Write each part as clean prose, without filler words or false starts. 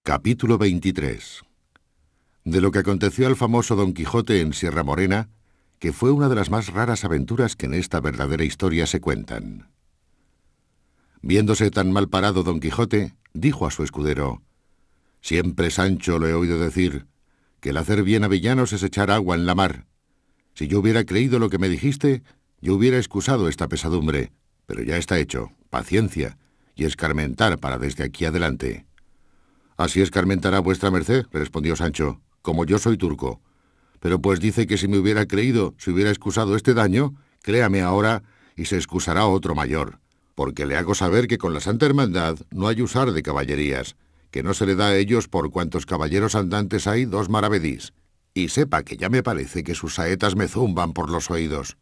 Capítulo 23. De lo que aconteció al famoso Don Quijote en Sierra Morena, que fue una de las más raras aventuras que en esta verdadera historia se cuentan. Viéndose tan mal parado Don Quijote, dijo a su escudero: «Siempre, Sancho, lo he oído decir, que el hacer bien a villanos es echar agua en la mar. Si yo hubiera creído lo que me dijiste, yo hubiera excusado esta pesadumbre, pero ya está hecho, paciencia, y escarmentar para desde aquí adelante». «Así escarmentará vuestra merced», respondió Sancho, «como yo soy turco. Pero pues dice que si me hubiera creído, se hubiera excusado este daño, créame ahora, y se excusará otro mayor, porque le hago saber que con la Santa Hermandad no hay usar de caballerías, que no se le da a ellos por cuantos caballeros andantes hay 2 maravedís, y sepa que ya me parece que sus saetas me zumban por los oídos».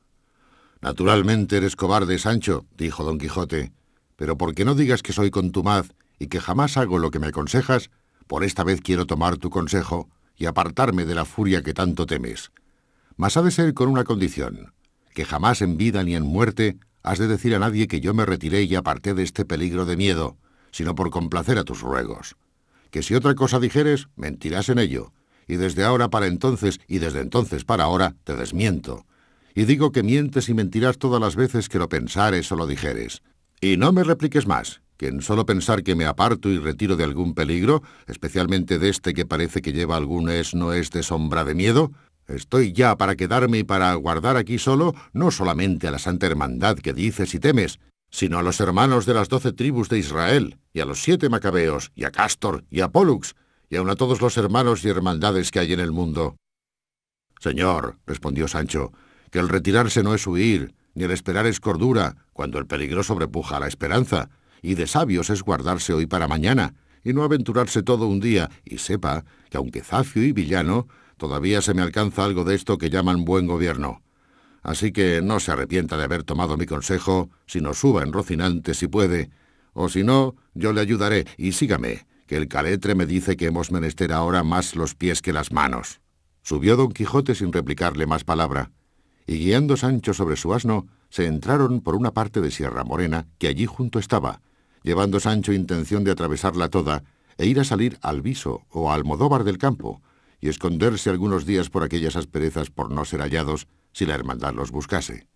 «Naturalmente eres cobarde, Sancho», dijo Don Quijote, «pero porque no digas que soy contumaz y que jamás hago lo que me aconsejas, por esta vez quiero tomar tu consejo y apartarme de la furia que tanto temes. Mas ha de ser con una condición, que jamás en vida ni en muerte has de decir a nadie que yo me retiré y aparté de este peligro de miedo, sino por complacer a tus ruegos. Que si otra cosa dijeres, mentirás en ello, y desde ahora para entonces y desde entonces para ahora te desmiento. Y digo que mientes y mentirás todas las veces que lo pensares o lo dijeres. Y no me repliques más, que en solo pensar que me aparto y retiro de algún peligro, especialmente de este que parece que lleva algún no es de sombra de miedo, estoy ya para quedarme y para aguardar aquí solo, no solamente a la Santa Hermandad que dices y temes, sino a los hermanos de las 12 tribus de Israel, y a los 7 macabeos, y a Cástor, y a Pólux, y aun a todos los hermanos y hermandades que hay en el mundo». «Señor», respondió Sancho, «que el retirarse no es huir, ni el esperar es cordura, cuando el peligro sobrepuja a la esperanza, y de sabios es guardarse hoy para mañana, y no aventurarse todo un día, y sepa que aunque zafio y villano, todavía se me alcanza algo de esto que llaman buen gobierno. Así que no se arrepienta de haber tomado mi consejo, sino suba en Rocinante si puede, o si no, yo le ayudaré, y sígame, que el caletre me dice que hemos menester ahora más los pies que las manos». Subió Don Quijote sin replicarle más palabra, y guiando Sancho sobre su asno, se entraron por una parte de Sierra Morena que allí junto estaba, llevando Sancho intención de atravesarla toda e ir a salir al Viso o a Almodóvar del Campo, y esconderse algunos días por aquellas asperezas por no ser hallados si la hermandad los buscase.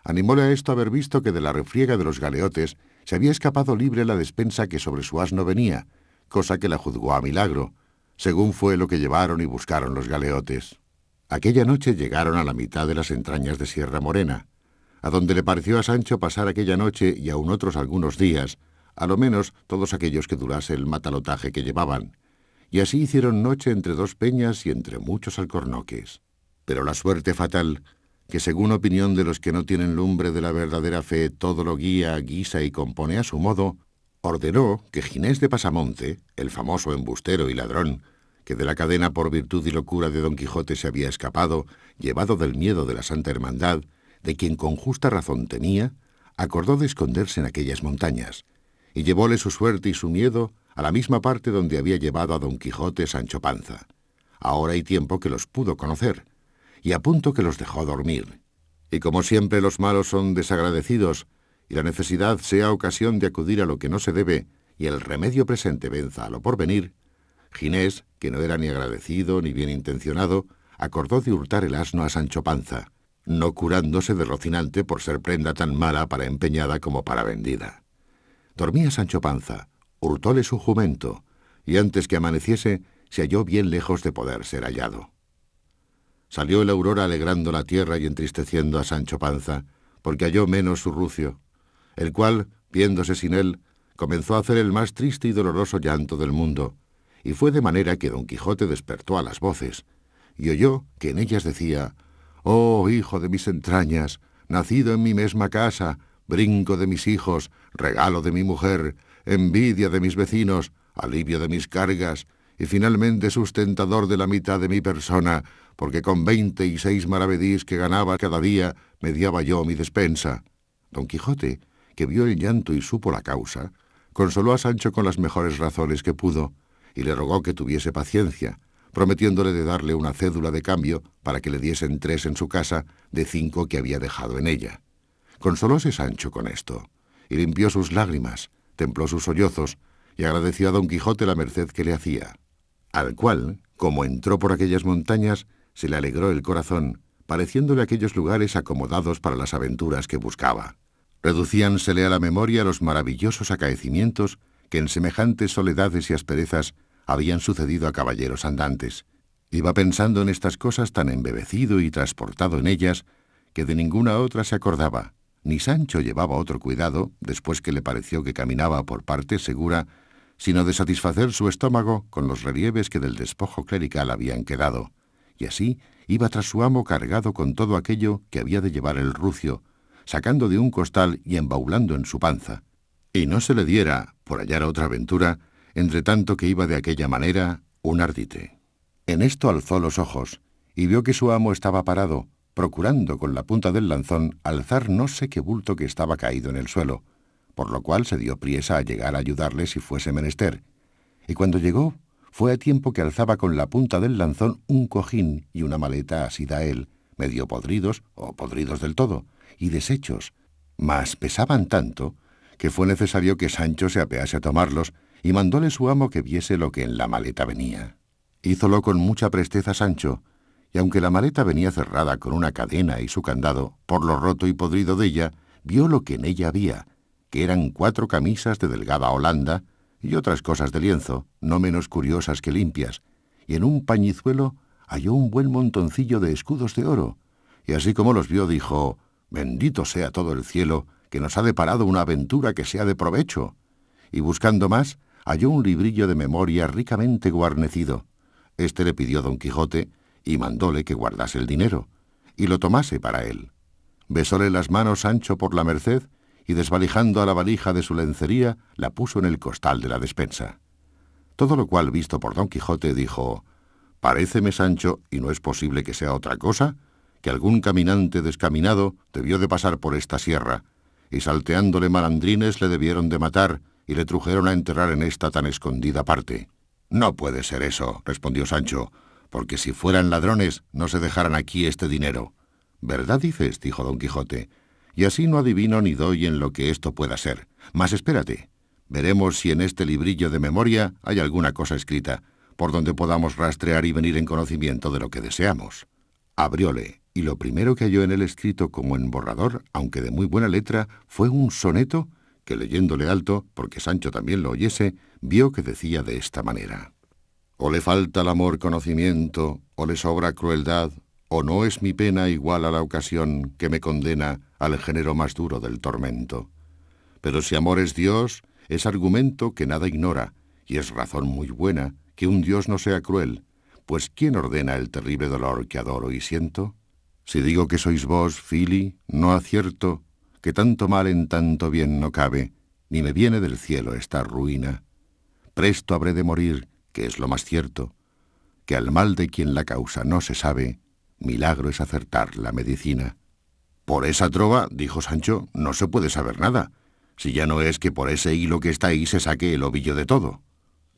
Animóle a esto haber visto que de la refriega de los galeotes se había escapado libre la despensa que sobre su asno venía, cosa que la juzgó a milagro, según fue lo que llevaron y buscaron los galeotes. Aquella noche llegaron a la mitad de las entrañas de Sierra Morena, a donde le pareció a Sancho pasar aquella noche y aun otros algunos días, a lo menos todos aquellos que durase el matalotaje que llevaban, y así hicieron noche entre 2 peñas y entre muchos alcornoques. Pero la suerte fatal, que según opinión de los que no tienen lumbre de la verdadera fe todo lo guía, guisa y compone a su modo, ordenó que Ginés de Pasamonte, el famoso embustero y ladrón, que de la cadena por virtud y locura de Don Quijote se había escapado, llevado del miedo de la Santa Hermandad, de quien con justa razón temía, acordó de esconderse en aquellas montañas, y llevóle su suerte y su miedo a la misma parte donde había llevado a Don Quijote Sancho Panza. Ahora hay tiempo que los pudo conocer, y a punto que los dejó dormir. Y como siempre los malos son desagradecidos, y la necesidad sea ocasión de acudir a lo que no se debe, y el remedio presente venza a lo porvenir, Ginés, que no era ni agradecido ni bien intencionado, acordó de hurtar el asno a Sancho Panza, no curándose de Rocinante por ser prenda tan mala para empeñada como para vendida. Dormía Sancho Panza, hurtóle su jumento, y antes que amaneciese se halló bien lejos de poder ser hallado. Salió el aurora alegrando la tierra y entristeciendo a Sancho Panza, porque halló menos su rucio, el cual, viéndose sin él, comenzó a hacer el más triste y doloroso llanto del mundo, y fue de manera que Don Quijote despertó a las voces, y oyó que en ellas decía: «Oh, hijo de mis entrañas, nacido en mi mesma casa, brinco de mis hijos, regalo de mi mujer, envidia de mis vecinos, alivio de mis cargas, y finalmente sustentador de la mitad de mi persona, porque con 26 maravedís que ganaba cada día, mediaba yo mi despensa». Don Quijote, que vio el llanto y supo la causa, consoló a Sancho con las mejores razones que pudo, y le rogó que tuviese paciencia, prometiéndole de darle una cédula de cambio para que le diesen 3 en su casa de 5 que había dejado en ella. Consolóse Sancho con esto, y limpió sus lágrimas, templó sus sollozos, y agradeció a don Quijote la merced que le hacía, al cual, como entró por aquellas montañas, se le alegró el corazón, pareciéndole aquellos lugares acomodados para las aventuras que buscaba. Reducíansele a la memoria los maravillosos acaecimientos que en semejantes soledades y asperezas habían sucedido a caballeros andantes. Iba pensando en estas cosas tan embebecido y transportado en ellas, que de ninguna otra se acordaba, ni Sancho llevaba otro cuidado, después que le pareció que caminaba por parte segura, sino de satisfacer su estómago con los relieves que del despojo clerical habían quedado, y así iba tras su amo cargado con todo aquello que había de llevar el rucio, sacando de un costal y embaulando en su panza, y no se le diera, por hallar otra aventura, entre tanto que iba de aquella manera, un ardite. En esto alzó los ojos, y vio que su amo estaba parado, procurando con la punta del lanzón alzar no sé qué bulto que estaba caído en el suelo, por lo cual se dio priesa a llegar a ayudarle si fuese menester, y cuando llegó, fue a tiempo que alzaba con la punta del lanzón un cojín y una maleta asida a él, medio podridos, o podridos del todo, y deshechos, mas pesaban tanto que fue necesario que Sancho se apease a tomarlos, y mandóle su amo que viese lo que en la maleta venía. Hízolo con mucha presteza Sancho, y aunque la maleta venía cerrada con una cadena y su candado, por lo roto y podrido de ella, vio lo que en ella había, que eran 4 camisas de delgada holanda y otras cosas de lienzo, no menos curiosas que limpias, y en un pañizuelo halló un buen montoncillo de escudos de oro, y así como los vio dijo: «Bendito sea todo el cielo, que nos ha deparado una aventura que sea de provecho», y buscando más, halló un librillo de memoria ricamente guarnecido. Este le pidió don Quijote, y mandóle que guardase el dinero, y lo tomase para él. Besóle las manos Sancho por la merced, y desvalijando a la valija de su lencería, la puso en el costal de la despensa. Todo lo cual, visto por don Quijote, dijo: «Paréceme, Sancho, y no es posible que sea otra cosa, que algún caminante descaminado debió de pasar por esta sierra, y salteándole malandrines le debieron de matar, y le trujeron a enterrar en esta tan escondida parte». «No puede ser eso», respondió Sancho, «porque si fueran ladrones no se dejaran aquí este dinero». «¿Verdad dices?», dijo don Quijote, «y así no adivino ni doy en lo que esto pueda ser. Mas espérate, veremos si en este librillo de memoria hay alguna cosa escrita, por donde podamos rastrear y venir en conocimiento de lo que deseamos». Abrióle, y lo primero que halló en él escrito como en borrador, aunque de muy buena letra, fue un soneto que, leyéndole alto, porque Sancho también lo oyese, vio que decía de esta manera: «O le falta al amor conocimiento, o le sobra crueldad, o no es mi pena igual a la ocasión que me condena al género más duro del tormento. Pero si amor es Dios, es argumento que nada ignora, y es razón muy buena que un Dios no sea cruel, pues ¿quién ordena el terrible dolor que adoro y siento? Si digo que sois vos, Fili, no acierto, que tanto mal en tanto bien no cabe, ni me viene del cielo esta ruina. Presto habré de morir, que es lo más cierto, que al mal de quien la causa no se sabe, milagro es acertar la medicina». «Por esa trova», dijo Sancho, «no se puede saber nada, si ya no es que por ese hilo que está ahí se saque el ovillo de todo».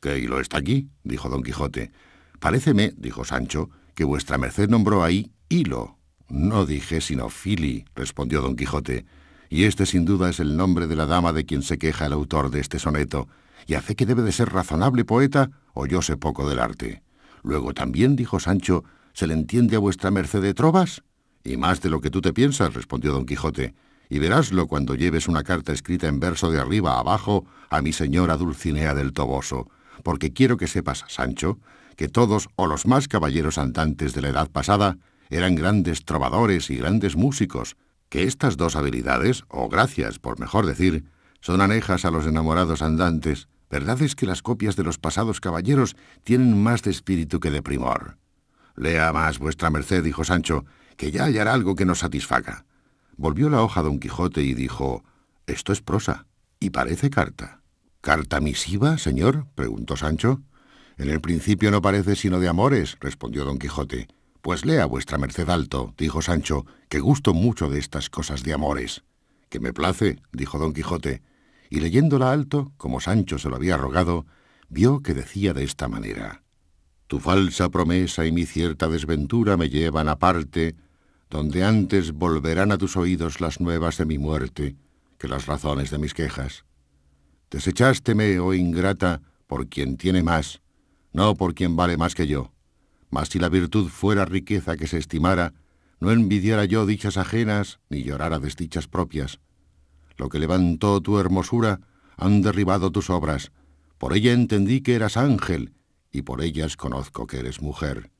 «¿Qué hilo está aquí?», dijo don Quijote. «Paréceme», dijo Sancho, «que vuestra merced nombró ahí hilo». «No dije sino Fili», respondió don Quijote, «y este sin duda es el nombre de la dama de quien se queja el autor de este soneto, y a fe que debe de ser razonable poeta, o yo sé poco del arte. Luego también», dijo Sancho, «¿se le entiende a vuestra merced de trovas?» «Y más de lo que tú te piensas», respondió don Quijote, «y veráslo cuando lleves una carta escrita en verso de arriba a abajo a mi señora Dulcinea del Toboso, porque quiero que sepas, Sancho, que todos o los más caballeros andantes de la edad pasada eran grandes trovadores y grandes músicos, que estas dos habilidades, o gracias, por mejor decir, son anejas a los enamorados andantes. Verdad es que las copias de los pasados caballeros tienen más de espíritu que de primor». «Lea más vuestra merced», dijo Sancho, «que ya hallará algo que nos satisfaga». Volvió la hoja don Quijote y dijo: «Esto es prosa, y parece carta». «¿Carta misiva, señor?», preguntó Sancho. «En el principio no parece sino de amores», respondió don Quijote. «Pues lea vuestra merced alto», dijo Sancho, «que gusto mucho de estas cosas de amores». «Que me place», dijo don Quijote, y leyéndola alto, como Sancho se lo había rogado, vio que decía de esta manera: «Tu falsa promesa y mi cierta desventura me llevan aparte, donde antes volverán a tus oídos las nuevas de mi muerte que las razones de mis quejas. Desechásteme, oh ingrata, por quien tiene más, no por quien vale más que yo. Mas si la virtud fuera riqueza que se estimara, no envidiara yo dichas ajenas, ni llorara desdichas propias. Lo que levantó tu hermosura, han derribado tus obras. Por ella entendí que eras ángel, y por ellas conozco que eres mujer.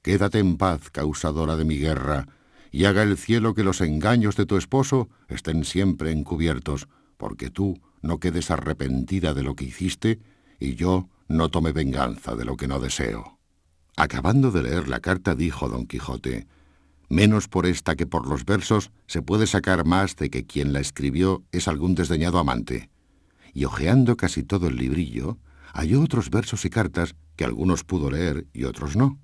Quédate en paz, causadora de mi guerra, y haga el cielo que los engaños de tu esposo estén siempre encubiertos, porque tú no quedes arrepentida de lo que hiciste, y yo no tome venganza de lo que no deseo. Acabando de leer la carta, dijo don Quijote: menos por esta que por los versos se puede sacar más de que quien la escribió es algún desdeñado amante. Y hojeando casi todo el librillo, halló otros versos y cartas que algunos pudo leer y otros no.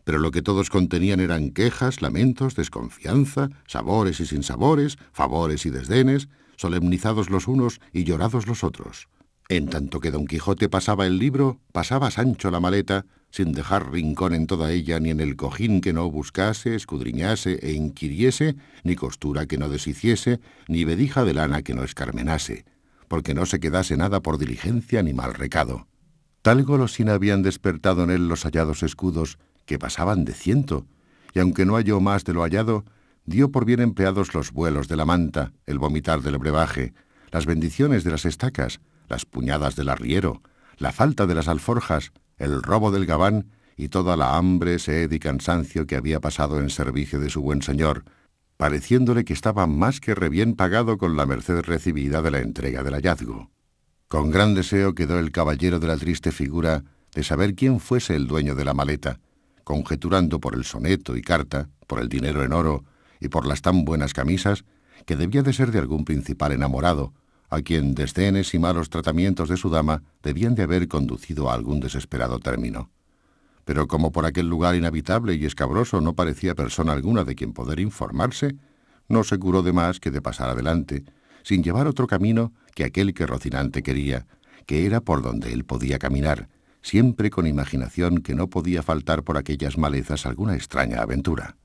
Pero lo que todos contenían eran quejas, lamentos, desconfianza, sabores y sinsabores, favores y desdenes, solemnizados los unos y llorados los otros. En tanto que don Quijote pasaba el libro, pasaba Sancho la maleta, sin dejar rincón en toda ella, ni en el cojín que no buscase, escudriñase e inquiriese, ni costura que no deshiciese, ni vedija de lana que no escarmenase, porque no se quedase nada por diligencia ni mal recado. Tal golosina habían despertado en él los hallados escudos, que pasaban de 100, y aunque no halló más de lo hallado, dio por bien empleados los vuelos de la manta, el vomitar del brebaje, las bendiciones de las estacas, las puñadas del arriero, la falta de las alforjas, el robo del gabán y toda la hambre, sed y cansancio que había pasado en servicio de su buen señor, pareciéndole que estaba más que rebien pagado con la merced recibida de la entrega del hallazgo. Con gran deseo quedó el caballero de la triste figura de saber quién fuese el dueño de la maleta, conjeturando por el soneto y carta, por el dinero en oro y por las tan buenas camisas, que debía de ser de algún principal enamorado, a quien desdenes y malos tratamientos de su dama debían de haber conducido a algún desesperado término. Pero como por aquel lugar inhabitable y escabroso no parecía persona alguna de quien poder informarse, no se curó de más que de pasar adelante, sin llevar otro camino que aquel que Rocinante quería, que era por donde él podía caminar, siempre con imaginación que no podía faltar por aquellas malezas alguna extraña aventura.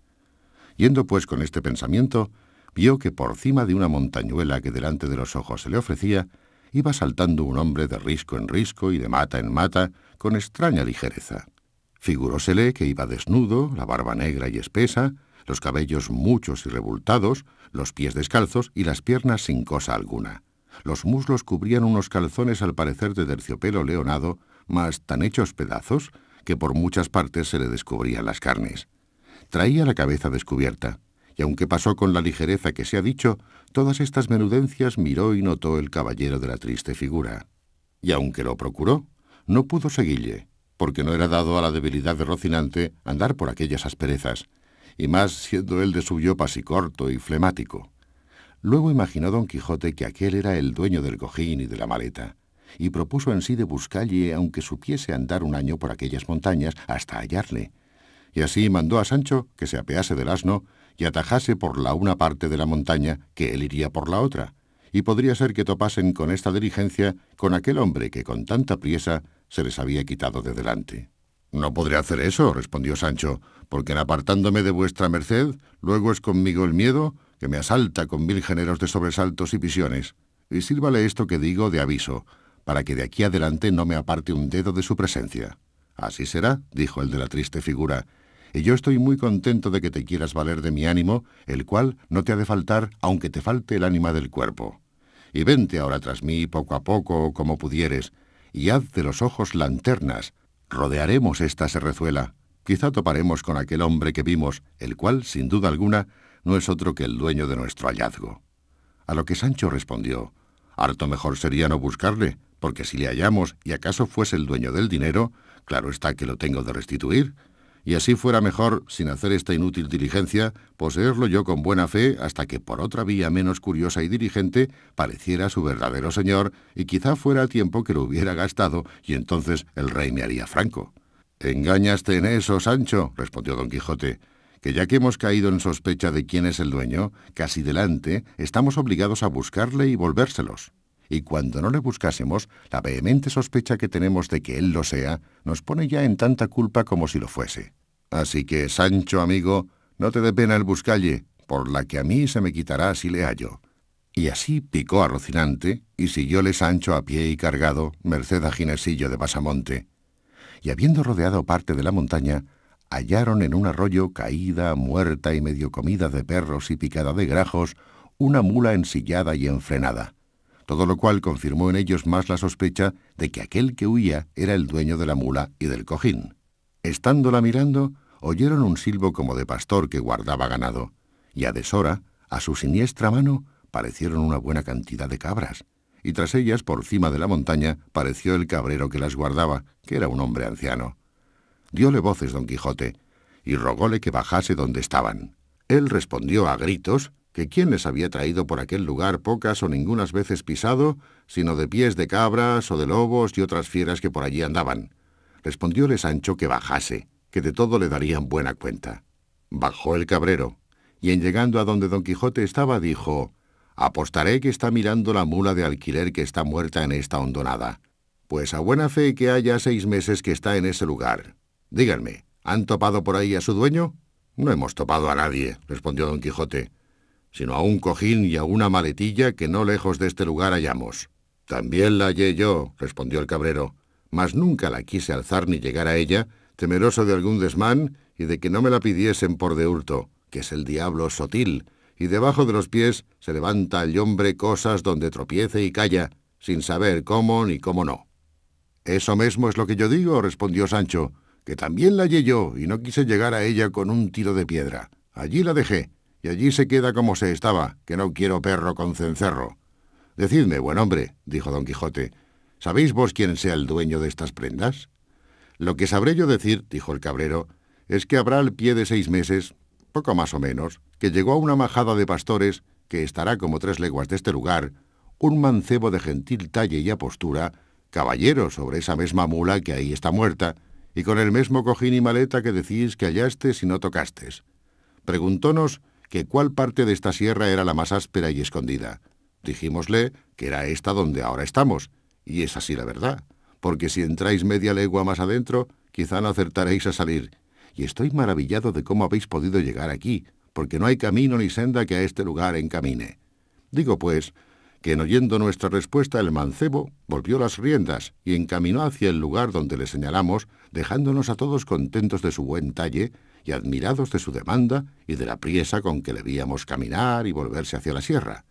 Yendo pues con este pensamiento, vio que por cima de una montañuela que delante de los ojos se le ofrecía, iba saltando un hombre de risco en risco y de mata en mata, con extraña ligereza. Figurósele que iba desnudo, la barba negra y espesa, los cabellos muchos y rebultados, los pies descalzos y las piernas sin cosa alguna. Los muslos cubrían unos calzones al parecer de terciopelo leonado, mas tan hechos pedazos que por muchas partes se le descubrían las carnes. Traía la cabeza descubierta, y aunque pasó con la ligereza que se ha dicho, todas estas menudencias miró y notó el caballero de la triste figura. Y aunque lo procuró, no pudo seguirle, porque no era dado a la debilidad de Rocinante andar por aquellas asperezas, y más siendo él de suyo pasicorto y flemático. Luego imaginó don Quijote que aquel era el dueño del cojín y de la maleta, y propuso en sí de buscalle, aunque supiese andar un año por aquellas montañas, hasta hallarle. Y así mandó a Sancho que se apease del asno y atajase por la una parte de la montaña, que él iría por la otra, y podría ser que topasen con esta diligencia con aquel hombre que con tanta priesa se les había quitado de delante. «No podré hacer eso», respondió Sancho, «porque en apartándome de vuestra merced, luego es conmigo el miedo, que me asalta con 1000 géneros de sobresaltos y visiones. Y sírvale esto que digo de aviso, para que de aquí adelante no me aparte un dedo de su presencia». «Así será», dijo el de la triste figura, «y yo estoy muy contento de que te quieras valer de mi ánimo, el cual no te ha de faltar, aunque te falte el ánima del cuerpo. Y vente ahora tras mí, poco a poco, como pudieres, y haz de los ojos lanternas. Rodearemos esta serrezuela. Quizá toparemos con aquel hombre que vimos, el cual, sin duda alguna, no es otro que el dueño de nuestro hallazgo». A lo que Sancho respondió: «Harto mejor sería no buscarle, porque si le hallamos y acaso fuese el dueño del dinero, claro está que lo tengo de restituir, y así fuera mejor, sin hacer esta inútil diligencia, poseerlo yo con buena fe hasta que por otra vía menos curiosa y diligente pareciera su verdadero señor, y quizá fuera a tiempo que lo hubiera gastado, y entonces el rey me haría franco». «Engáñaste en eso, Sancho», respondió don Quijote, «que ya que hemos caído en sospecha de quién es el dueño, casi delante estamos obligados a buscarle y volvérselos. Y cuando no le buscásemos, la vehemente sospecha que tenemos de que él lo sea, nos pone ya en tanta culpa como si lo fuese. Así que, Sancho, amigo, no te dé pena el buscalle, por la que a mí se me quitará si le hallo». Y así picó a Rocinante, y siguióle Sancho a pie y cargado, merced a Ginesillo de Basamonte. Y habiendo rodeado parte de la montaña, hallaron en un arroyo caída, muerta y medio comida de perros y picada de grajos, una mula ensillada y enfrenada, todo lo cual confirmó en ellos más la sospecha de que aquel que huía era el dueño de la mula y del cojín. Estándola mirando, oyeron un silbo como de pastor que guardaba ganado, y a deshora, a su siniestra mano, parecieron una buena cantidad de cabras, y tras ellas, por cima de la montaña, pareció el cabrero que las guardaba, que era un hombre anciano. Dióle voces Don Quijote, y rogóle que bajase donde estaban. Él respondió a gritos que quién les había traído por aquel lugar pocas o ningunas veces pisado, sino de pies de cabras o de lobos y otras fieras que por allí andaban. Respondióle Sancho que bajase, que de todo le darían buena cuenta. Bajó el cabrero, y en llegando a donde Don Quijote estaba, dijo: «Apostaré que está mirando la mula de alquiler que está muerta en esta hondonada, pues a buena fe que haya 6 meses que está en ese lugar. Díganme, ¿han topado por ahí a su dueño?» «No hemos topado a nadie», respondió Don Quijote, «sino a un cojín y a una maletilla que no lejos de este lugar hallamos». «También la hallé yo», respondió el cabrero, «mas nunca la quise alzar ni llegar a ella, temeroso de algún desmán y de que no me la pidiesen por de hurto, que es el diablo sotil, y debajo de los pies se levanta al hombre cosas donde tropiece y calla, sin saber cómo ni cómo no». «Eso mesmo es lo que yo digo», respondió Sancho, «que también la hallé yo, y no quise llegar a ella con un tiro de piedra. Allí la dejé, y allí se queda como se estaba, que no quiero perro con cencerro». «Decidme, buen hombre», dijo Don Quijote, «¿sabéis vos quién sea el dueño de estas prendas?» «Lo que sabré yo decir», dijo el cabrero, «es que habrá al pie de 6 meses, poco más o menos, que llegó a una majada de pastores, que estará como 3 leguas de este lugar, un mancebo de gentil talle y apostura, caballero sobre esa mesma mula que ahí está muerta, y con el mesmo cojín y maleta que decís que hallastes y no tocastes. Preguntónos que cuál parte de esta sierra era la más áspera y escondida. Dijimosle que era esta donde ahora estamos, y es así la verdad, porque si entráis media legua más adentro, quizá no acertaréis a salir, y estoy maravillado de cómo habéis podido llegar aquí, porque no hay camino ni senda que a este lugar encamine. Digo, pues, que en oyendo nuestra respuesta el mancebo volvió las riendas y encaminó hacia el lugar donde le señalamos, dejándonos a todos contentos de su buen talle y admirados de su demanda y de la priesa con que le víamos caminar y volverse hacia la sierra.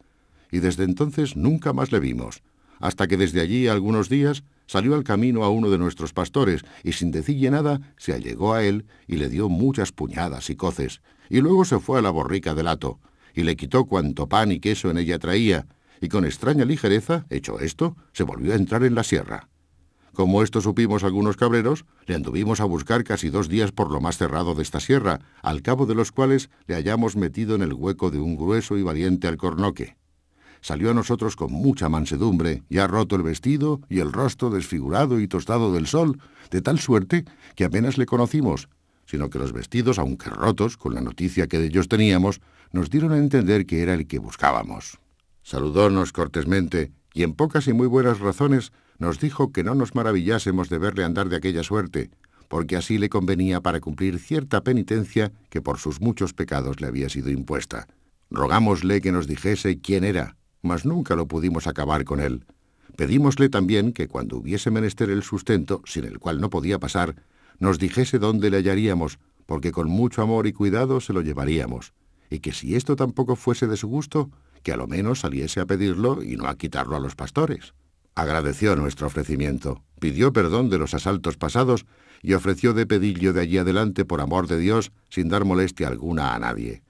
Y desde entonces nunca más le vimos, hasta que desde allí algunos días salió al camino a uno de nuestros pastores, y sin decille nada se allegó a él y le dio muchas puñadas y coces, y luego se fue a la borrica del hato, y le quitó cuanto pan y queso en ella traía, y con extraña ligereza, hecho esto, se volvió a entrar en la sierra. Como esto supimos algunos cabreros, le anduvimos a buscar casi 2 días por lo más cerrado de esta sierra, al cabo de los cuales le hallamos metido en el hueco de un grueso y valiente alcornoque. Salió a nosotros con mucha mansedumbre, ya roto el vestido y el rostro desfigurado y tostado del sol, de tal suerte que apenas le conocimos, sino que los vestidos, aunque rotos, con la noticia que de ellos teníamos, nos dieron a entender que era el que buscábamos. Saludónos cortésmente, y en pocas y muy buenas razones nos dijo que no nos maravillásemos de verle andar de aquella suerte, porque así le convenía para cumplir cierta penitencia que por sus muchos pecados le había sido impuesta. Rogámosle que nos dijese quién era, mas nunca lo pudimos acabar con él. Pedímosle también que cuando hubiese menester el sustento, sin el cual no podía pasar, nos dijese dónde le hallaríamos, porque con mucho amor y cuidado se lo llevaríamos, y que si esto tampoco fuese de su gusto, que a lo menos saliese a pedirlo y no a quitarlo a los pastores. Agradeció nuestro ofrecimiento, pidió perdón de los asaltos pasados y ofreció de pedillo de allí adelante por amor de Dios, sin dar molestia alguna a nadie.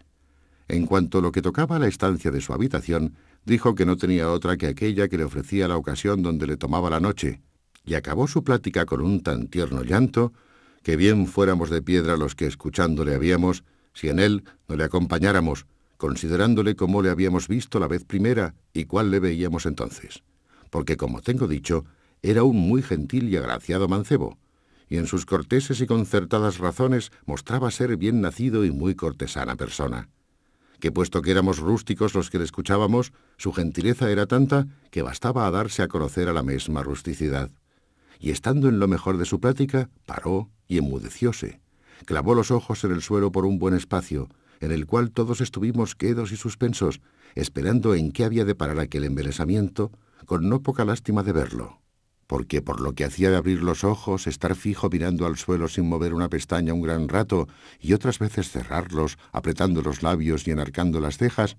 En cuanto a lo que tocaba a la estancia de su habitación, dijo que no tenía otra que aquella que le ofrecía la ocasión donde le tomaba la noche, y acabó su plática con un tan tierno llanto, que bien fuéramos de piedra los que escuchándole habíamos, si en él no le acompañáramos, considerándole cómo le habíamos visto la vez primera y cuál le veíamos entonces, porque, como tengo dicho, era un muy gentil y agraciado mancebo, y en sus corteses y concertadas razones mostraba ser bien nacido y muy cortesana persona, que puesto que éramos rústicos los que le escuchábamos, su gentileza era tanta que bastaba a darse a conocer a la mesma rusticidad. Y estando en lo mejor de su plática, paró y enmudecióse, clavó los ojos en el suelo por un buen espacio, en el cual todos estuvimos quedos y suspensos, esperando en qué había de parar aquel embelesamiento, con no poca lástima de verlo, porque por lo que hacía de abrir los ojos, estar fijo mirando al suelo sin mover una pestaña un gran rato, y otras veces cerrarlos, apretando los labios y enarcando las cejas,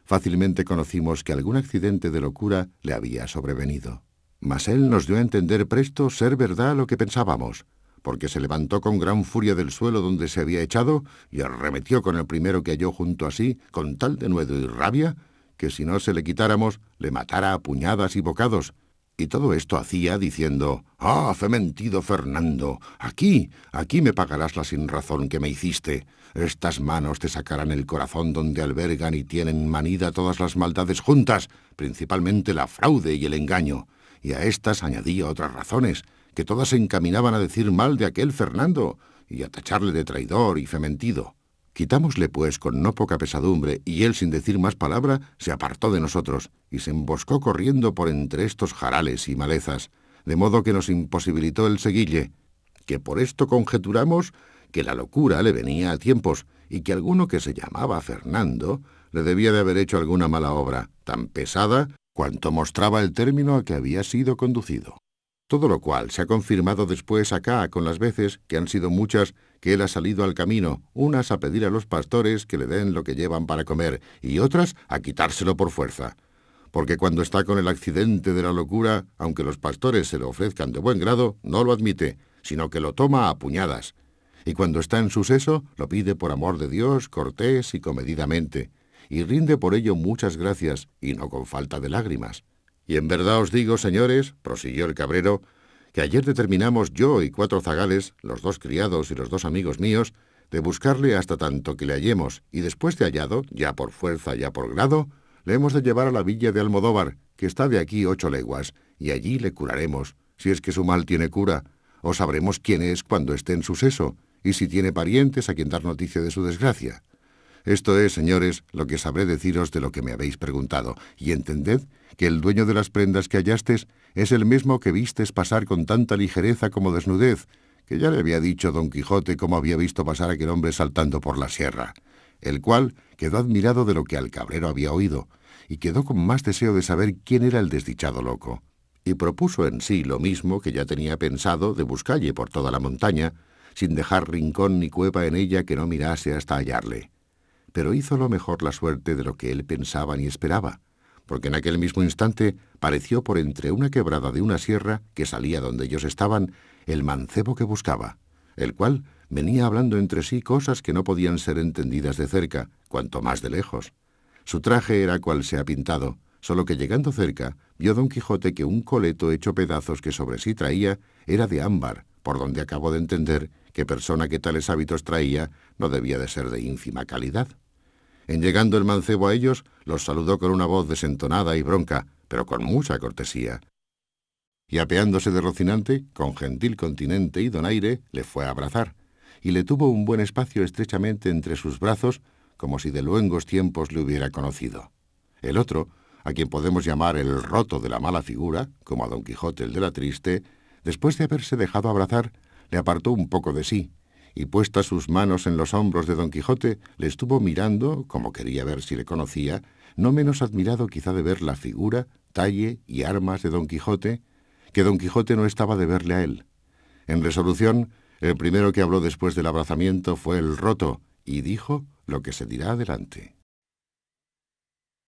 fácilmente conocimos que algún accidente de locura le había sobrevenido. Mas él nos dio a entender presto ser verdad lo que pensábamos, porque se levantó con gran furia del suelo donde se había echado y arremetió con el primero que halló junto a sí, con tal denuedo y rabia, que si no se le quitáramos, le matara a puñadas y bocados. Y todo esto hacía diciendo: «¡Ah, fementido Fernando! Aquí me pagarás la sinrazón que me hiciste. Estas manos te sacarán el corazón donde albergan y tienen manida todas las maldades juntas, principalmente la fraude y el engaño». Y a estas añadía otras razones, que todas se encaminaban a decir mal de aquel Fernando y a tacharle de traidor y fementido. Quitámosle, pues, con no poca pesadumbre, y él, sin decir más palabra, se apartó de nosotros y se emboscó corriendo por entre estos jarales y malezas, de modo que nos imposibilitó el seguille, que por esto conjeturamos que la locura le venía a tiempos y que alguno que se llamaba Fernando le debía de haber hecho alguna mala obra, tan pesada cuanto mostraba el término a que había sido conducido. Todo lo cual se ha confirmado después acá con las veces, que han sido muchas, que él ha salido al camino, unas a pedir a los pastores que le den lo que llevan para comer, y otras a quitárselo por fuerza. Porque cuando está con el accidente de la locura, aunque los pastores se lo ofrezcan de buen grado, no lo admite, sino que lo toma a puñadas. Y cuando está en su seso, lo pide por amor de Dios, cortés y comedidamente, y rinde por ello muchas gracias, y no con falta de lágrimas. Y en verdad os digo, señores, prosiguió el cabrero, que ayer determinamos yo y 4 zagales, los 2 criados y los 2 amigos míos, de buscarle hasta tanto que le hallemos, y después de hallado, ya por fuerza, ya por grado, le hemos de llevar a la villa de Almodóvar, que está de aquí 8 leguas, y allí le curaremos, si es que su mal tiene cura, o sabremos quién es cuando esté en su seso, y si tiene parientes a quien dar noticia de su desgracia. Esto es, señores, lo que sabré deciros de lo que me habéis preguntado, y entended que el dueño de las prendas que hallastes es el mismo que vistes pasar con tanta ligereza como desnudez, que ya le había dicho don Quijote cómo había visto pasar a aquel hombre saltando por la sierra, el cual quedó admirado de lo que al cabrero había oído, y quedó con más deseo de saber quién era el desdichado loco, y propuso en sí lo mismo que ya tenía pensado de buscalle por toda la montaña, sin dejar rincón ni cueva en ella que no mirase hasta hallarle. Pero hízolo mejor la suerte de lo que él pensaba ni esperaba, porque en aquel mismo instante pareció por entre una quebrada de una sierra que salía donde ellos estaban el mancebo que buscaba, el cual venía hablando entre sí cosas que no podían ser entendidas de cerca, cuanto más de lejos. Su traje era cual se ha pintado, solo que llegando cerca vio don Quijote que un coleto hecho pedazos que sobre sí traía era de ámbar, por donde acabó de entender que persona que tales hábitos traía no debía de ser de ínfima calidad. En llegando el mancebo a ellos, los saludó con una voz desentonada y bronca, pero con mucha cortesía. Y apeándose de Rocinante, con gentil continente y donaire, le fue a abrazar, y le tuvo un buen espacio estrechamente entre sus brazos, como si de luengos tiempos le hubiera conocido. El otro, a quien podemos llamar el roto de la mala figura, como a don Quijote el de la triste, después de haberse dejado abrazar, le apartó un poco de sí, y puestas sus manos en los hombros de don Quijote, le estuvo mirando, como quería ver si le conocía, no menos admirado quizá de ver la figura, talle y armas de don Quijote, que don Quijote no estaba de verle a él. En resolución, el primero que habló después del abrazamiento fue el roto, y dijo lo que se dirá adelante.